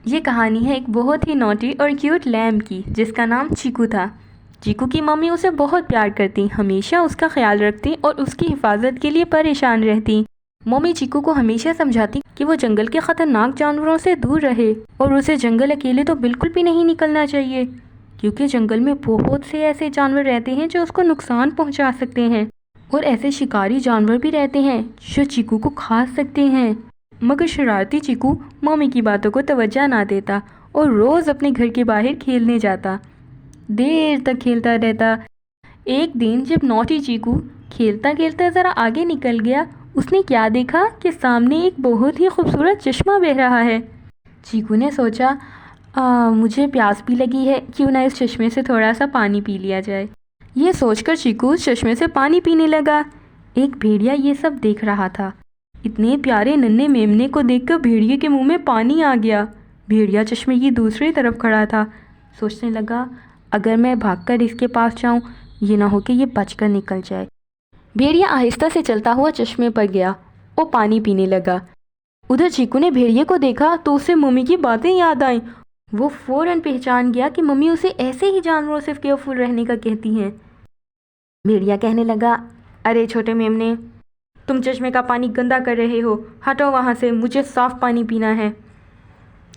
یہ کہانی ہے ایک بہت ہی نوٹی اور کیوٹ لیمب کی جس کا نام چیکو تھا۔ چیکو کی ممی اسے بہت پیار کرتی، ہمیشہ اس کا خیال رکھتی اور اس کی حفاظت کے لیے پریشان رہتی۔ ممی چیکو کو ہمیشہ سمجھاتی کہ وہ جنگل کے خطرناک جانوروں سے دور رہے اور اسے جنگل اکیلے تو بالکل بھی نہیں نکلنا چاہیے، کیونکہ جنگل میں بہت سے ایسے جانور رہتے ہیں جو اس کو نقصان پہنچا سکتے ہیں، اور ایسے شکاری جانور بھی رہتے ہیں جو چیکو کو کھا سکتے ہیں۔ مگر شرارتی چیکو ممی کی باتوں کو توجہ نہ دیتا اور روز اپنے گھر کے باہر کھیلنے جاتا، دیر تک کھیلتا رہتا۔ ایک دن جب نوٹی چیکو کھیلتا کھیلتا ذرا آگے نکل گیا، اس نے کیا دیکھا کہ سامنے ایک بہت ہی خوبصورت چشمہ بہہ رہا ہے۔ چیکو نے سوچا مجھے پیاس بھی لگی ہے، کیوں نہ اس چشمے سے تھوڑا سا پانی پی لیا جائے۔ یہ سوچ کر چیکو اس چشمے سے پانی پینے لگا۔ ایک بھیڑیا یہ سب دیکھ رہا تھا۔ اتنے پیارے ننھے میمنے کو دیکھ کر بھیڑیے کے منہ میں پانی آ گیا۔ بھیڑیا چشمے کی دوسری طرف کھڑا تھا، سوچنے لگا اگر میں بھاگ کر اس کے پاس جاؤں، یہ نہ ہو کہ یہ بچ کر نکل جائے۔ بھیڑیا آہستہ سے چلتا ہوا چشمے پر گیا اور پانی پینے لگا۔ ادھر چیکو نے بھیڑیے کو دیکھا تو اسے ممی کی باتیں یاد آئیں۔ وہ فوراً پہچان گیا کہ ممی اسے ایسے ہی جانوروں سے کیئرفل رہنے کا کہتی ہیں۔ بھیڑیا کہنے لگا، ارے چھوٹے میمنے، تم چشمے کا پانی گندا کر رہے ہو، ہٹو وہاں سے، مجھے صاف پانی پینا ہے۔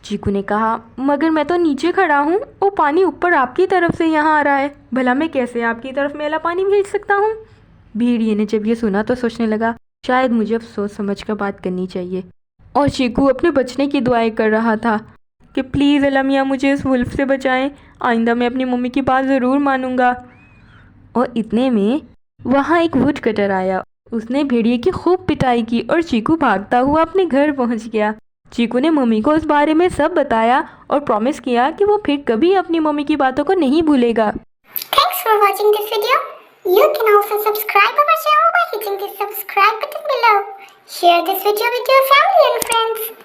چیکو نے کہا، مگر میں تو نیچے کھڑا ہوں اور پانی اوپر آپ کی طرف سے یہاں آ رہا ہے، بھلا میں کیسے آپ کی طرف میلا پانی بھیج سکتا ہوں؟ بھیڑیے نے جب یہ سنا تو سوچنے لگا شاید مجھے اب سوچ سمجھ کر بات کرنی چاہیے، اور چیکو اپنے بچنے کی دعائیں کر رہا تھا کہ پلیز اللہ میاں مجھے اس ولف سے بچائیں، آئندہ میں اپنی ممی کی بات ضرور مانوں گا۔ اور اتنے میں وہاں ایک ووڈ کٹر آیا، اس نے بھیڑیے کی خوب پٹائی کی اور چیکو بھاگتا ہوا اپنے گھر پہنچ گیا۔ چیکو نے ممی کو اس بارے میں سب بتایا اور پرومس کیا کہ وہ پھر کبھی اپنی ممی کی باتوں کو نہیں بھولے گا۔ Thanks for watching this video. You can also subscribe our channel by hitting the subscribe button below. Share this video with your family and friends.